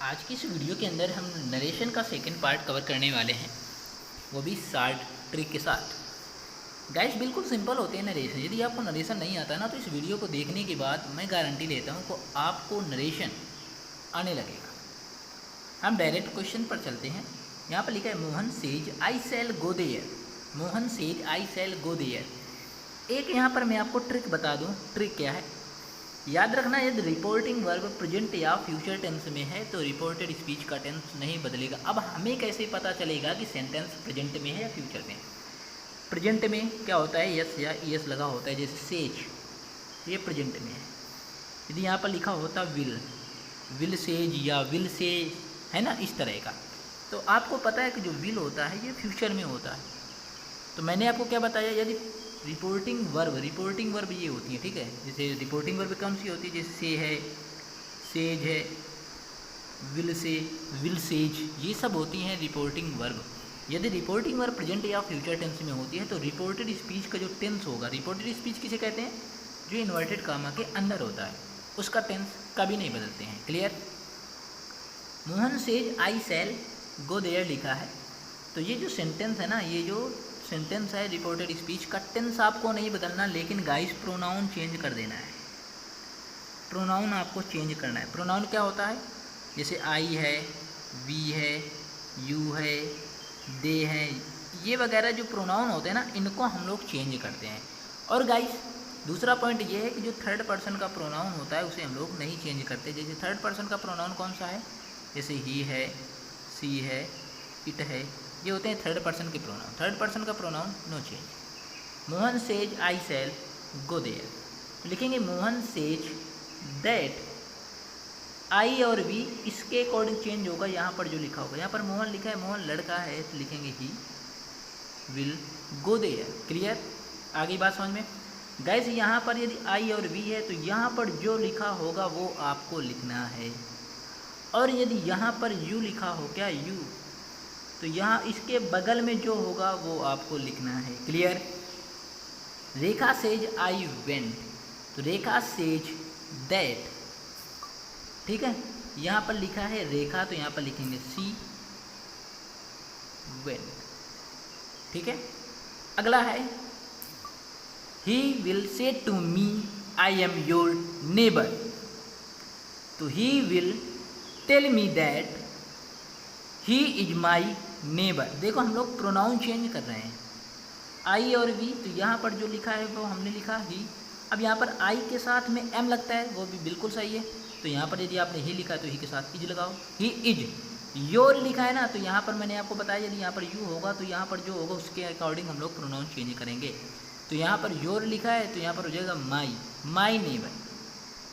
आज की इस वीडियो के अंदर हम नरेशन का सेकंड पार्ट कवर करने वाले हैं, वो भी शार्ट ट्रिक के साथ। गाइस बिल्कुल सिंपल होते हैं नरेशन। यदि आपको नरेशन नहीं आता ना तो इस वीडियो को देखने के बाद मैं गारंटी लेता हूँ कि आपको नरेशन आने लगेगा। हम डायरेक्ट क्वेश्चन पर चलते हैं। यहाँ पर लिखा है Mohan says I shall go there. Mohan says I shall go there. एक यहाँ पर मैं आपको ट्रिक बता दूँ। ट्रिक क्या है याद रखना, यदि रिपोर्टिंग वर्ब प्रेजेंट या फ्यूचर टेंस में है तो रिपोर्टेड स्पीच का टेंस नहीं बदलेगा। अब हमें कैसे पता चलेगा कि सेंटेंस प्रेजेंट में है या फ्यूचर में? प्रेजेंट में क्या होता है, यस या ईएस लगा होता है, जैसे सेज, ये प्रेजेंट में है। यदि यहाँ पर लिखा होता विल सेज या विल से, है ना, इस तरह का, तो आपको पता है कि जो विल होता है ये फ्यूचर में होता है। तो मैंने आपको क्या बताया, यदि रिपोर्टिंग वर्ब ये होती है, ठीक है। जैसे रिपोर्टिंग वर्ब कौन सी होती है, जैसे से है, सेज है, विल से, विल सेज, ये सब होती हैं रिपोर्टिंग वर्ब। यदि रिपोर्टिंग वर्ब प्रेजेंट या फ्यूचर टेंस में होती है तो रिपोर्टेड स्पीच का जो टेंस होगा, रिपोर्टेड स्पीच किसे कहते हैं, जो इन्वर्टेड कामा के अंदर होता है, उसका टेंस कभी नहीं बदलते हैं। Clear? Mohan says I shall go there लिखा है, तो ये जो सेंटेंस है ना, ये जो सेंटेंस है रिपोर्टेड स्पीच का टेंस आपको नहीं बदलना, लेकिन गाइस प्रोनाउन चेंज कर देना है। प्रोनाउन आपको चेंज करना है। प्रोनाउन क्या होता है, जैसे आई है, वी है, यू है, दे है, ये वगैरह जो प्रोनाउन होते हैं ना, इनको हम लोग चेंज करते हैं। और गाइस दूसरा पॉइंट ये है कि जो थर्ड पर्सन का प्रोनाउन होता है उसे हम लोग नहीं चेंज करते। जैसे थर्ड पर्सन का प्रोनाउन कौन सा है, जैसे ही है, सी है, इट है, ये होते हैं थर्ड पर्सन के प्रोनाउन। थर्ड पर्सन का pronoun no change. Mohan says I shall go there, लिखेंगे मोहन सेज दैट, आई और वी इसके अकॉर्डिंग चेंज होगा। यहाँ पर जो लिखा होगा, यहाँ पर मोहन लिखा है, मोहन लड़का है, तो लिखेंगे he will go there. Clear? आगे बात समझ में? गाइस यहाँ पर यदि आई और वी है तो यहाँ पर जो लिखा होगा वो आपको लिखना है। और यदि यहाँ पर यू लिखा हो, क्या यू, तो यहाँ इसके बगल में जो होगा वो आपको लिखना है। Clear? Rekha says I went, तो रेखा सेज दैट, ठीक है। यहाँ पर लिखा है रेखा, तो यहाँ पर लिखेंगे सी वेंट, ठीक है। अगला है he will say to me I am your neighbour, तो he will tell me that he is my neighbour. देखो हम लोग प्रोनाउन चेंज कर रहे हैं, आई और वी, तो यहाँ पर जो लिखा है वो हमने लिखा ही। अब यहाँ पर आई के साथ में एम लगता है, वो भी बिल्कुल सही है। तो यहाँ पर यदि आपने ही लिखा है तो ही के साथ इज लगाओ। ही इज योर लिखा है ना, तो यहाँ पर मैंने आपको बताया यदि यहाँ पर यू होगा तो यहाँ पर जो होगा उसके अकॉर्डिंग हम लोग प्रोनाउन चेंज करेंगे। तो यहाँ पर योर लिखा है तो यहाँ पर हो जाएगा माई नेबर,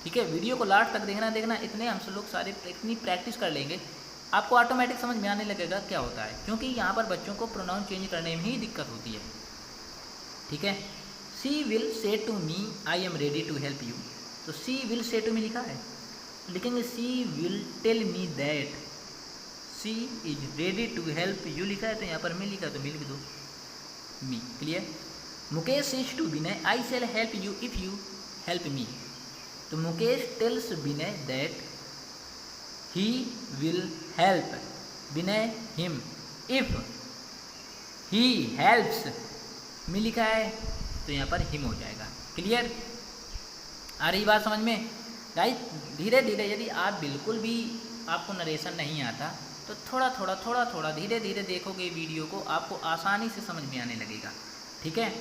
ठीक है। वीडियो को लास्ट तक देखना, इतने हम लोग सारे इतनी प्रैक्टिस कर लेंगे, आपको ऑटोमेटिक समझ में आने लगेगा क्या होता है, क्योंकि यहाँ पर बच्चों को प्रोनाउन चेंज करने में ही दिक्कत होती है, ठीक है। She will say to me I am ready to help you, तो she will say to me लिखा है, लिखेंगे she will tell me that she is ready to help you लिखा है, तो यहाँ पर मैं लिखा तो मैं लिख दो me. Clear? Mukesh says to Vinay I shall help you if you help me, तो Mukesh tells Vinay that he will help Vinay him if he helps me लिखा है, तो यहाँ पर हिम हो जाएगा। क्लियर? आ रही बात समझ में? गाइस धीरे धीरे, यदि आप बिल्कुल भी आपको नरेशन नहीं आता तो थोड़ा थोड़ा धीरे धीरे देखोगे वीडियो को, आपको आसानी से समझ में आने लगेगा, ठीक है।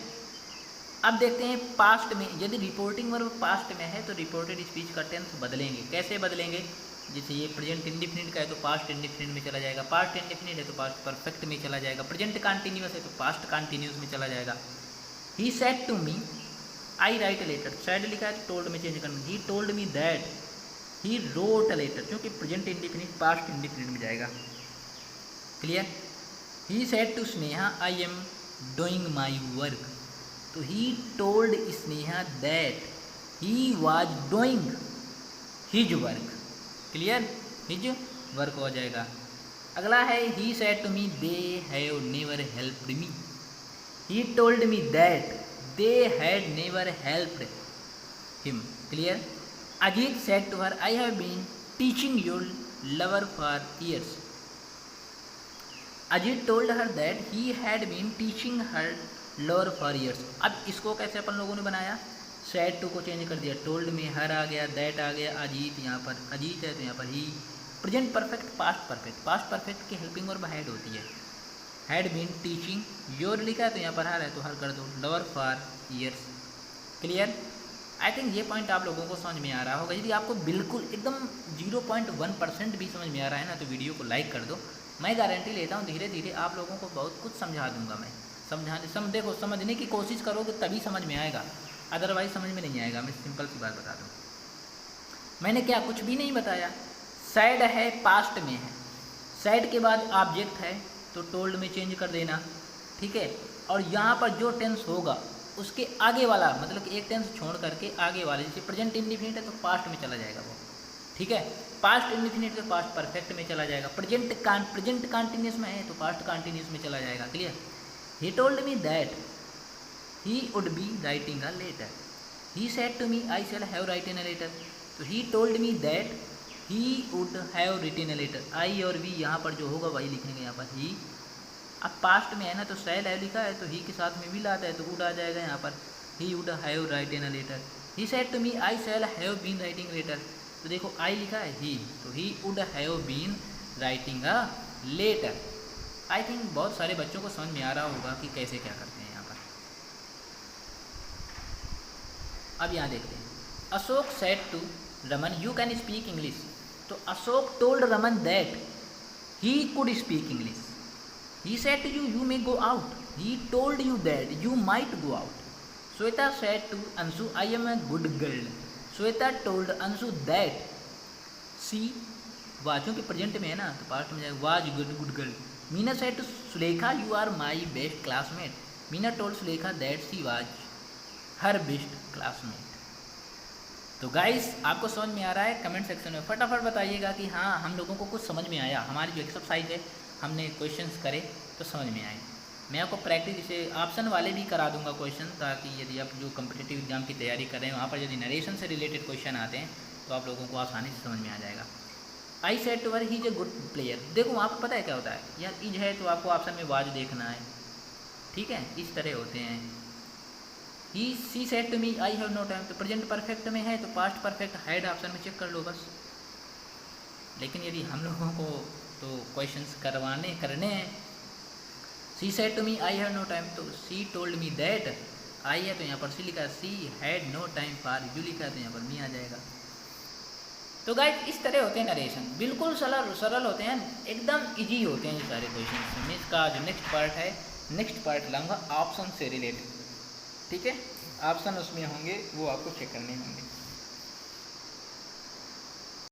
अब देखते हैं पास्ट में, यदि रिपोर्टिंग वर्ब पास्ट में है तो रिपोर्टेड स्पीच का टेंस बदलेंगे। कैसे बदलेंगे? जैसे ये प्रेजेंट इंडिफिनिट का है तो पास्ट इंडिफिनिट में चला जाएगा, पास्ट इंडिफिनिट है तो पास्ट परफेक्ट में चला जाएगा, प्रेजेंट कंटिन्यूअस है तो पास्ट कंटिन्यूस में चला जाएगा। He said to me I write a letter, said लिखा है तो टोल्ड में चेंज करना, he told me that he wrote a letter, क्योंकि प्रेजेंट इंडिफिनिट पास्ट इंडिफिनिट में जाएगा। Clear? He said to Sneha I am doing my work, तो he told Sneha that he was doing his work. Clear? His work हो जाएगा। अगला है he said to me they have never helped me, he told me that they had never helped him. Clear? Ajit said to her I have been teaching you lover for years. Ajit told her that he had been teaching her lover for years. अब इसको कैसे अपन लोगों ने बनाया, said to को change कर दिया, told में her आ गया, that आ गया, अजीत यहाँ पर अजीत है तो यहाँ पर he. Present perfect past perfect, past perfect की हेल्पिंग और हेड होती है, हैड बीन टीचिंग, योर लिखा है तो यहाँ पर हर है तो हर कर दो, lover for years. Clear? I think ये पॉइंट आप लोगों को समझ में आ रहा होगा। यदि आपको बिल्कुल एकदम 0.1% भी समझ में आ रहा है ना तो वीडियो को लाइक कर दो। मैं गारंटी लेता हूँ धीरे धीरे आप लोगों को बहुत कुछ समझा दूंगा। मैं देखो समझने की कोशिश करोगे तभी समझ में आएगा, अदरवाइज समझ में नहीं आएगा। मैं सिंपल सी बात बता दूँ, मैंने क्या कुछ भी नहीं बताया। सैड है पास्ट में है, सैड के बाद ऑब्जेक्ट है तो टोल्ड में चेंज कर देना, ठीक है। और यहाँ पर जो टेंस होगा उसके आगे वाला, मतलब कि एक टेंस छोड़ करके आगे वाले, जैसे प्रेजेंट इंडिफिनिट है तो पास्ट में चला जाएगा वो, ठीक है। पास्ट इंडिफिनिट तो पास्ट परफेक्ट में चला जाएगा, प्रेजेंट कंटिन्यूस में है तो पास्ट कंटिन्यूस में चला जाएगा। Clear? He told me that he would be writing a letter, he said to me I shall have written a letter, तो he told me that he would have written a letter. I और we यहाँ पर जो होगा वही लिखेंगे यहाँ पर ही। अब पास्ट में है ना तो शैल है लिखा है तो ही के साथ में विल आता है तो वुड आ जाएगा यहाँ पर, he would have written a letter. He said to me I shall have been writing letter, तो देखो आई लिखा है ही, तो he would have been writing a letter. I think बहुत सारे बच्चों को समझ में आ रहा होगा कि कैसे क्या करते हैं यहाँ पर। अब यहाँ देखते हैं, Ashok said to Raman you can speak English, तो Ashok told Raman that he could speak English. He said to you you may go out, he told you that you might go out. Shweta said to Anshu I am a good girl, Shweta told Anshu that she was, क्योंकि present में है ना तो past में जाएगा, was good girl. Meena said to Sulekha you are my best classmate, Meena told Sulekha that she was her best classmate. तो guys आपको समझ में आ रहा है? कमेंट सेक्शन में फटाफट बताइएगा कि हाँ हम लोगों को कुछ समझ में आया, हमारी जो एक्सरसाइज है हमने क्वेश्चंस करे तो समझ में आए। मैं आपको प्रैक्टिस जैसे ऑप्शन वाले भी करा दूंगा क्वेश्चन, ताकि यदि आप जो कम्पिटिटिव एग्जाम की तैयारी कर रहे हैं वहाँ पर यदि नरेशन से रिलेटेड क्वेश्चन आते हैं तो आप लोगों को आसानी से समझ में आ जाएगा। I said to her he is a good player, देखो वहाँ पर पता है क्या होता है यार, इज है तो आपको ऑप्शन में वाज देखना है, ठीक है, इस तरह होते हैं। He she said to me I have no time, तो प्रेजेंट परफेक्ट में है तो पास्ट परफेक्ट हैड ऑप्शन में चेक कर लो बस। लेकिन यदि हम लोगों को तो क्वेश्चंस करने हैं, she said to me I have no time, तो she told me that I है तो यहाँ पर सी लिखा है, she had no time for you लिखा है तो यहाँ पर मी आ जाएगा। तो गाइस इस तरह होते हैं नरेशन, बिल्कुल सरल होते हैं, एकदम इजी होते हैं ये सारे क्वेश्चन। इसका जो नेक्स्ट पार्ट लाऊंगा ऑप्शन से रिलेटेड, ठीक है, ऑप्शन उसमें होंगे वो आपको चेक करने होंगे।